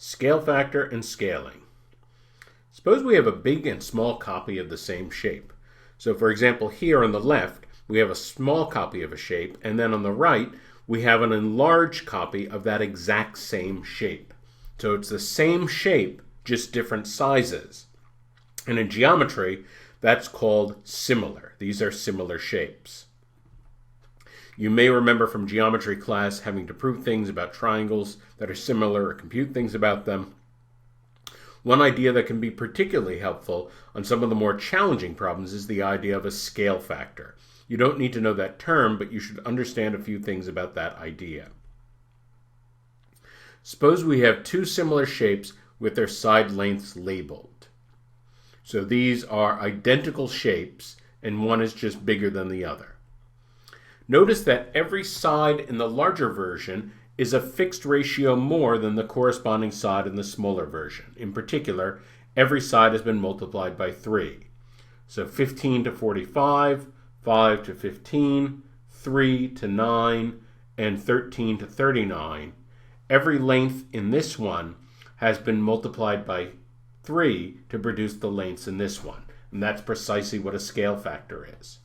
Scale factor and scaling. Suppose we have a big and small copy of the same shape. So for example, here on the left, we have a small copy of a shape, and then on the right, we have an enlarged copy of that exact same shape. So it's the same shape, just different sizes. And in geometry, that's called similar. These are similar shapes. You may remember from geometry class having to prove things about triangles that are similar or compute things about them. One idea that can be particularly helpful on some of the more challenging problems is the idea of a scale factor. You don't need to know that term, but you should understand a few things about that idea. Suppose we have two similar shapes with their side lengths labeled. So these are identical shapes, and one is just bigger than the other. Notice that every side in the larger version is a fixed ratio more than the corresponding side in the smaller version. In particular, every side has been multiplied by 3. So 15 to 45, 5 to 15, 3 to 9, and 13 to 39. Every length in this one has been multiplied by 3 to produce the lengths in this one. And that's precisely what a scale factor is.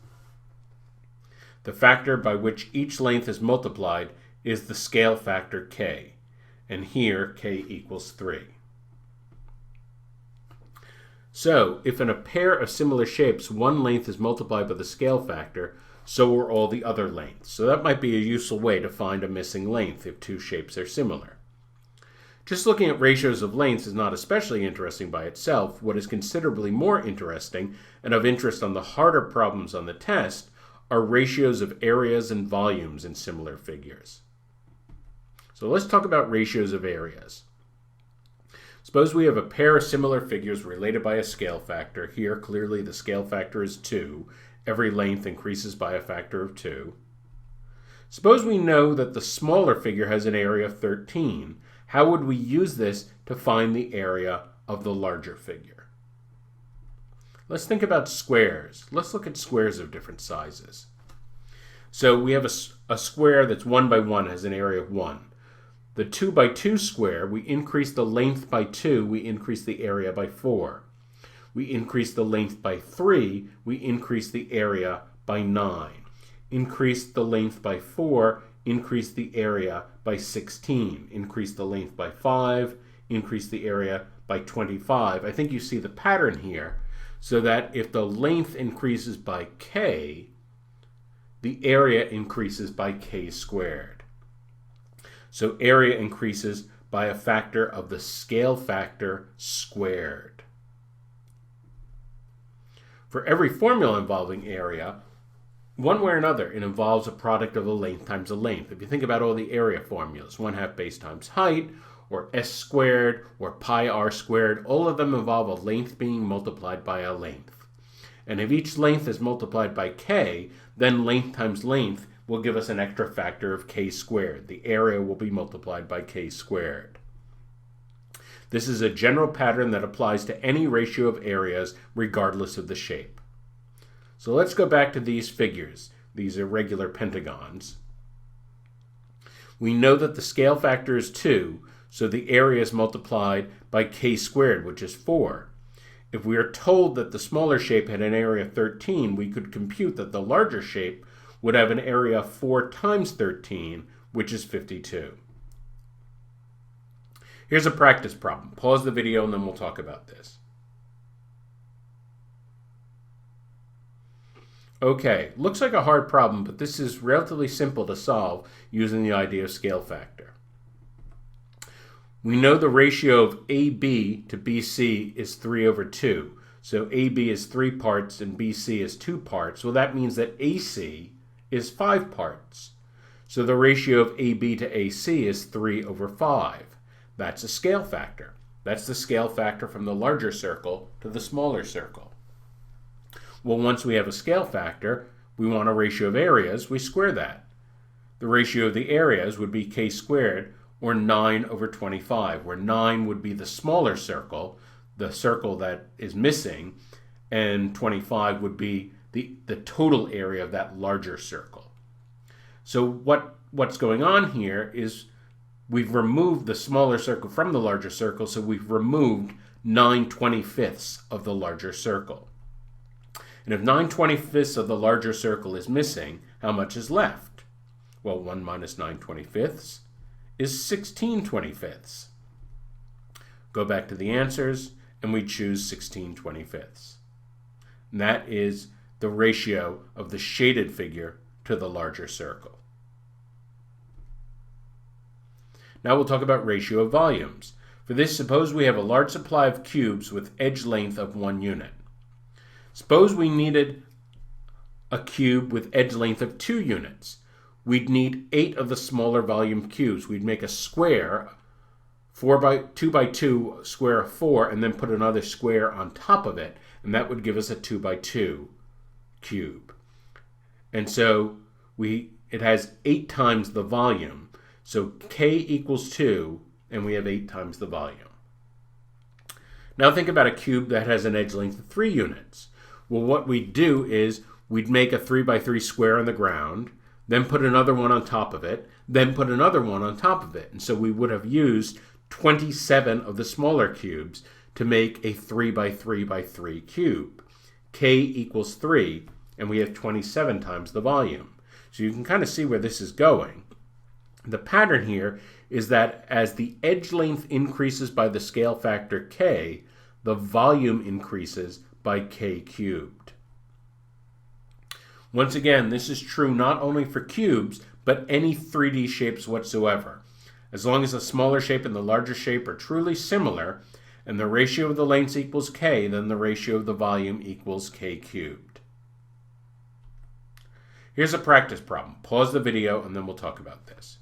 The factor by which each length is multiplied is the scale factor k, and here k equals 3. So, if in a pair of similar shapes one length is multiplied by the scale factor, so are all the other lengths. So that might be a useful way to find a missing length if two shapes are similar. Just looking at ratios of lengths is not especially interesting by itself. What is considerably more interesting, and of interest on the harder problems on the test, are ratios of areas and volumes in similar figures. So let's talk about ratios of areas. Suppose we have a pair of similar figures related by a scale factor. Here, clearly the scale factor is 2. Every length increases by a factor of 2. Suppose we know that the smaller figure has an area of 13. How would we use this to find the area of the larger figure? Let's think about squares. Let's look at squares of different sizes. So we have a square that's 1 by 1 has an area of 1. The 2 by 2 square, we increase the length by 2, we increase the area by 4. We increase the length by 3, we increase the area by 9. Increase the length by 4, increase the area by 16. Increase the length by 5, increase the area by 25. I think you see the pattern here, so that if the length increases by k, the area increases by k squared. So area increases by a factor of the scale factor squared. For every formula involving area, one way or another, it involves a product of a length times a length. If you think about all the area formulas, 1/2 base times height, or s squared, or pi r squared, all of them involve a length being multiplied by a length. And if each length is multiplied by k, then length times length will give us an extra factor of k squared. The area will be multiplied by k squared. This is a general pattern that applies to any ratio of areas regardless of the shape. So let's go back to these figures, these irregular pentagons. We know that the scale factor is 2, so the area is multiplied by k squared, which is 4. If we are told that the smaller shape had an area of 13, we could compute that the larger shape would have an area of 4 times 13, which is 52. Here's a practice problem. Pause the video and then we'll talk about this. Okay, looks like a hard problem, but this is relatively simple to solve using the idea of scale factor. We know the ratio of AB to BC is 3/2. So AB is 3 parts and BC is 2 parts. Well, that means that AC is 5 parts. So the ratio of AB to AC is 3/5. That's a scale factor. That's the scale factor from the larger circle to the smaller circle. Well, once we have a scale factor, we want a ratio of areas, we square that. The ratio of the areas would be k squared, or 9/25, where 9 would be the smaller circle, the circle that is missing, and 25 would be the total area of that larger circle. So what's going on here is we've removed the smaller circle from the larger circle, so we've removed 9/25 of the larger circle. And if 9/25 of the larger circle is missing, how much is left? Well, 1 minus 9/25 is 16/25. Go back to the answers, and we choose 16/25. And that is the ratio of the shaded figure to the larger circle. Now we'll talk about ratio of volumes. For this, suppose we have a large supply of cubes with edge length of 1 unit. Suppose we needed a cube with edge length of 2 units. We'd need 8 of the smaller volume cubes. We'd make a square, 2 by 2 square of 4, and then put another square on top of it, and that would give us a 2 by 2 cube. And so it has 8 times the volume. So K equals 2, and we have 8 times the volume. Now think about a cube that has an edge length of 3 units. Well, what we'd do is we'd make a 3 by 3 square on the ground, then put another one on top of it, then put another one on top of it. And so we would have used 27 of the smaller cubes to make a 3 by 3 by 3 cube. K equals 3, and we have 27 times the volume. So you can kind of see where this is going. The pattern here is that as the edge length increases by the scale factor K, the volume increases by K cubed. Once again, this is true not only for cubes, but any 3D shapes whatsoever. As long as the smaller shape and the larger shape are truly similar, and the ratio of the lengths equals K, then the ratio of the volume equals K cubed. Here's a practice problem. Pause the video and then we'll talk about this.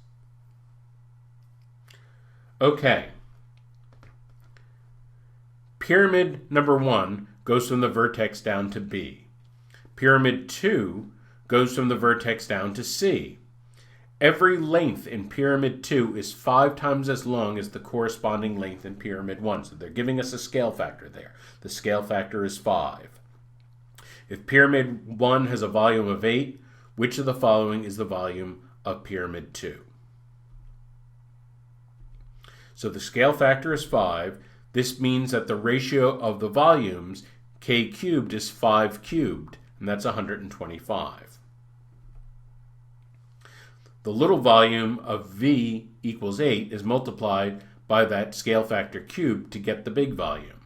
Okay. Pyramid number 1 goes from the vertex down to B. Pyramid 2 goes from the vertex down to C. Every length in Pyramid 2 is 5 times as long as the corresponding length in Pyramid 1. So they're giving us a scale factor there. The scale factor is 5. If Pyramid 1 has a volume of 8, which of the following is the volume of Pyramid 2? So the scale factor is 5. This means that the ratio of the volumes, K cubed, is 5 cubed, and that's 125. The little volume of V equals 8 is multiplied by that scale factor cubed to get the big volume.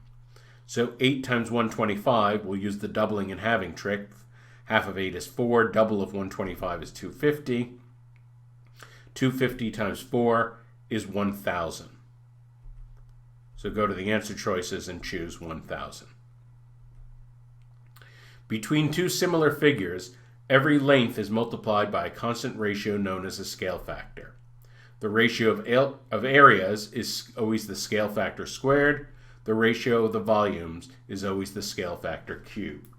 So 8 times 125, we'll use the doubling and halving trick. Half of 8 is 4, double of 125 is 250. 250 times 4 is 1,000. So go to the answer choices and choose 1,000. Between two similar figures, every length is multiplied by a constant ratio known as a scale factor. The ratio of areas is always the scale factor squared. The ratio of the volumes is always the scale factor cubed.